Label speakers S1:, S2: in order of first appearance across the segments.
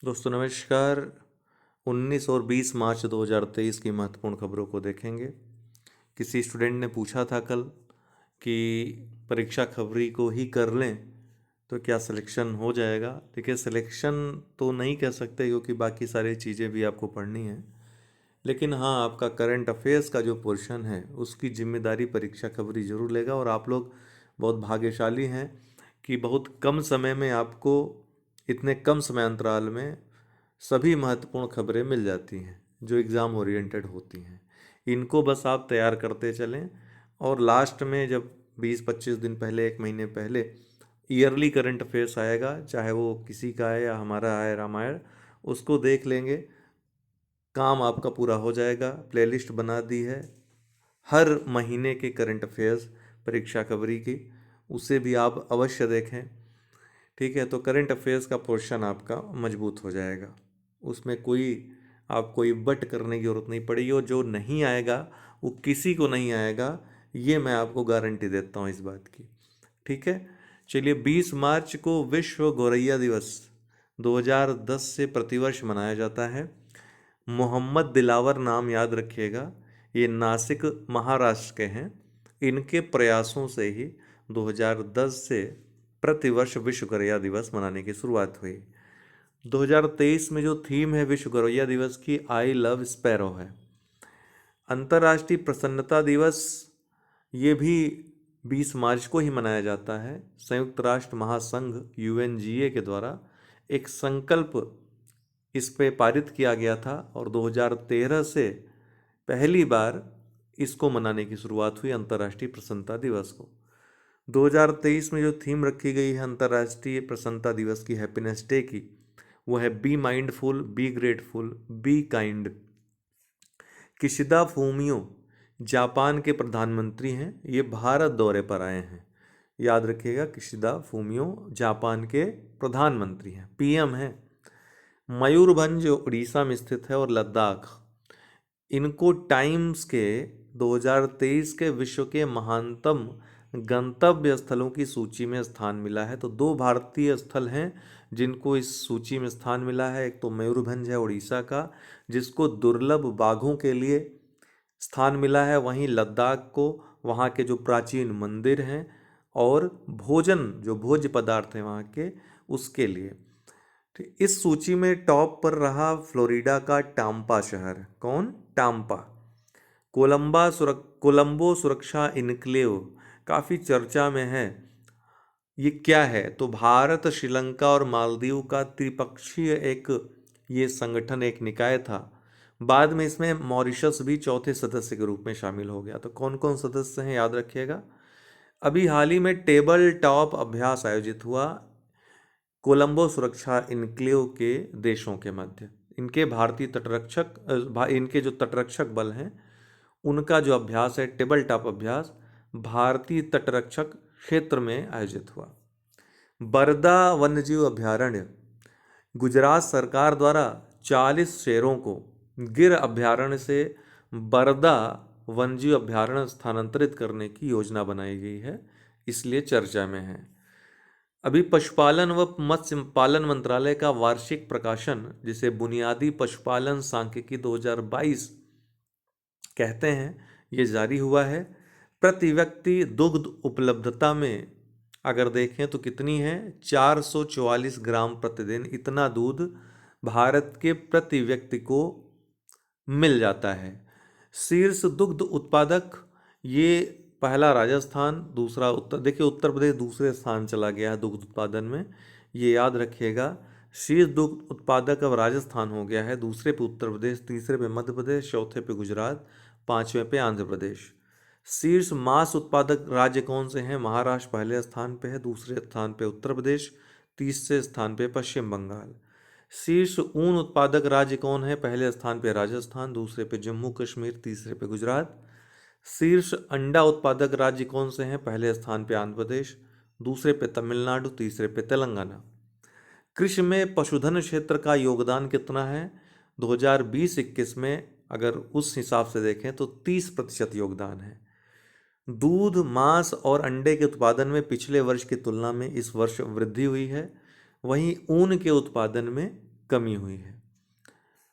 S1: दोस्तों नमस्कार। 19 और 20 मार्च 2023 की महत्वपूर्ण खबरों को देखेंगे। किसी स्टूडेंट ने पूछा था कल कि परीक्षा खबरी को ही कर लें तो क्या सिलेक्शन हो जाएगा। देखिए, सिलेक्शन तो नहीं कह सकते क्योंकि बाकी सारी चीज़ें भी आपको पढ़नी है, लेकिन हाँ, आपका करंट अफेयर्स का जो पोर्शन है उसकी जिम्मेदारी परीक्षा खबरी जरूर लेगा। और आप लोग बहुत भाग्यशाली हैं कि बहुत कम समय में आपको इतने कम समय अंतराल में सभी महत्वपूर्ण खबरें मिल जाती हैं जो एग्ज़ाम ओरिएंटेड होती हैं। इनको बस आप तैयार करते चलें और लास्ट में जब 20-25 दिन पहले, एक महीने पहले ईयरली करंट अफेयर्स आएगा, चाहे वो किसी का है या हमारा है रामायण, उसको देख लेंगे, काम आपका पूरा हो जाएगा। प्लेलिस्ट बना दी है हर महीने के करंट अफेयर्स परीक्षा खबरी की, उसे भी आप अवश्य देखें। ठीक है, तो करंट अफेयर्स का पोर्शन आपका मजबूत हो जाएगा, उसमें कोई आपको इब्बट करने की ज़रूरत नहीं पड़ेगी। और जो नहीं आएगा वो किसी को नहीं आएगा, ये मैं आपको गारंटी देता हूँ इस बात की। ठीक है, चलिए। 20 मार्च को विश्व गौरैया दिवस 2010 से प्रतिवर्ष मनाया जाता है। मोहम्मद दिलावर नाम याद रखिएगा, ये नासिक महाराष्ट्र के हैं। इनके प्रयासों से ही 2010 से प्रतिवर्ष विश्व गौरैया दिवस मनाने की शुरुआत हुई। 2023 में जो थीम है विश्व गौरैया दिवस की, आई लव स्पैरो है। अंतर्राष्ट्रीय प्रसन्नता दिवस ये भी 20 मार्च को ही मनाया जाता है। संयुक्त राष्ट्र महासंघ यूएनजीए के द्वारा एक संकल्प इस पे पारित किया गया था और 2013 से पहली बार इसको मनाने की शुरुआत हुई, अंतर्राष्ट्रीय प्रसन्नता दिवस को। 2023 में जो थीम रखी गई है अंतर्राष्ट्रीय प्रसन्नता दिवस की, हैप्पीनेस डे की, वो है be mindful, be grateful, be kind. Kishida Fumio Japan के प्रधानमंत्री हैं, ये भारत दौरे पर आए हैं। याद रखिएगा, किशिदा फूमियो जापान के प्रधानमंत्री हैं, पीएम हैं। मयूरभंज जो उड़ीसा में स्थित है और लद्दाख, इनको टाइम्स के 2023 के विश्व के महानतम गंतव्य स्थलों की सूची में स्थान मिला है। तो दो भारतीय स्थल हैं जिनको इस सूची में स्थान मिला है। एक तो मयूरभंज है उड़ीसा का, जिसको दुर्लभ बाघों के लिए स्थान मिला है। वहीं लद्दाख को वहाँ के जो प्राचीन मंदिर हैं और भोजन, जो भोज्य पदार्थ हैं वहाँ के, उसके लिए। ठीक, इस सूची में टॉप पर रहा फ्लोरिडा का टाम्पा शहर। कौन? टाम्पा। कोलंबो सुरक्षा इनक्लेव काफ़ी चर्चा में है। ये क्या है? तो भारत, श्रीलंका और मालदीव का त्रिपक्षीय एक ये संगठन, एक निकाय था। बाद में इसमें मॉरिशस भी चौथे सदस्य के रूप में शामिल हो गया। तो कौन कौन सदस्य हैं याद रखिएगा। अभी हाल ही में टेबल टॉप अभ्यास आयोजित हुआ कोलंबो सुरक्षा इनक्लेव के देशों के मध्य। इनके भारतीय इनके जो तटरक्षक बल हैं उनका जो अभ्यास है, टेबल टॉप अभ्यास, भारतीय तटरक्षक क्षेत्र में आयोजित हुआ। बरदा वन्यजीव अभयारण्य, गुजरात सरकार द्वारा 40 शेरों को गिर अभयारण्य से बरदा वन्यजीव अभयारण्य स्थानांतरित करने की योजना बनाई गई है, इसलिए चर्चा में है। अभी पशुपालन व मत्स्य पालन मंत्रालय का वार्षिक प्रकाशन, जिसे बुनियादी पशुपालन सांख्यिकी 2022 कहते हैं, ये जारी हुआ है। प्रति व्यक्ति दुग्ध उपलब्धता में अगर देखें तो कितनी है? 444 ग्राम प्रतिदिन। इतना दूध भारत के प्रति व्यक्ति को मिल जाता है। शीर्ष दुग्ध उत्पादक, ये पहला राजस्थान, दूसरा देखिए उत्तर प्रदेश दूसरे स्थान चला गया है दुग्ध उत्पादन में, ये याद रखिएगा। शीर्ष दुग्ध उत्पादक अब राजस्थान हो गया है, दूसरे पे उत्तर प्रदेश, तीसरे पे मध्य प्रदेश, चौथे पे गुजरात, पांचवें पे आंध्र प्रदेश। शीर्ष मांस उत्पादक राज्य कौन से हैं? महाराष्ट्र पहले स्थान पे है, दूसरे स्थान पे उत्तर प्रदेश, तीसरे स्थान पे पश्चिम बंगाल। शीर्ष ऊन उत्पादक राज्य कौन है? पहले स्थान पे राजस्थान, दूसरे पे जम्मू कश्मीर, तीसरे पे गुजरात। शीर्ष अंडा उत्पादक राज्य कौन से हैं? पहले स्थान पे आंध्र प्रदेश, दूसरे पे तमिलनाडु, तीसरे पे तेलंगाना। कृषि में पशुधन क्षेत्र का योगदान कितना है? 2020-21 में अगर उस हिसाब से देखें तो 30% योगदान है। दूध, मांस और अंडे के उत्पादन में पिछले वर्ष की तुलना में इस वर्ष वृद्धि हुई है। वहीं ऊन के उत्पादन में कमी हुई है।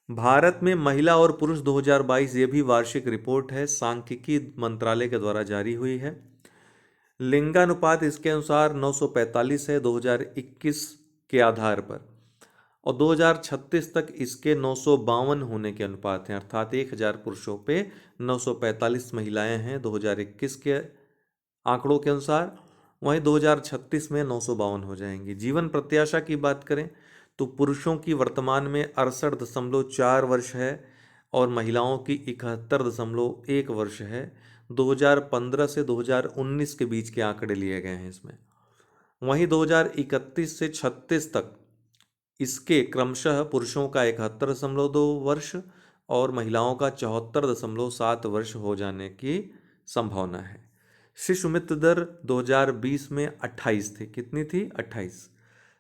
S1: भारत में महिला और पुरुष 2022 ये भी वार्षिक रिपोर्ट है, सांख्यिकी मंत्रालय के द्वारा जारी हुई है। लिंगानुपात इसके अनुसार 945 है 2021 के आधार पर, और 2036 तक इसके 952 होने के अनुपात हैं, अर्थात 1000 पुरुषों पे 945 महिलाएं हैं 2021 के आंकड़ों के अनुसार। वहीं 2036 में 952 हो जाएंगी। जीवन प्रत्याशा की बात करें तो पुरुषों की वर्तमान में 68.4 वर्ष है और महिलाओं की 71.1 वर्ष है। 2015 से 2019 के बीच के आंकड़े लिए गए हैं इसमें। वहीं 2031 से 36 तक इसके क्रमशः पुरुषों का 71.2 वर्ष और महिलाओं का 74.7 वर्ष हो जाने की संभावना है। शिशु मृत्यु दर 2020 में 28 थी। कितनी थी? 28।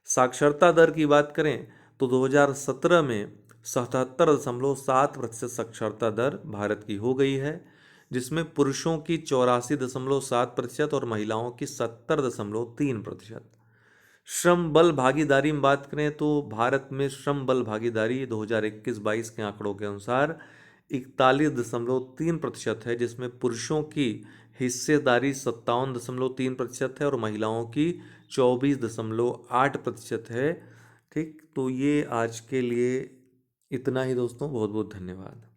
S1: साक्षरता दर की बात करें तो 2017 में 77.7% साक्षरता दर भारत की हो गई है, जिसमें पुरुषों की 84.7% और महिलाओं की 70.3%। श्रम बल भागीदारी में बात करें तो भारत में श्रम बल भागीदारी 2021-22 के आंकड़ों के अनुसार 41.3% है, जिसमें पुरुषों की हिस्सेदारी 57.3% है और महिलाओं की 24.8% है। ठीक, तो ये आज के लिए इतना ही दोस्तों। बहुत बहुत धन्यवाद।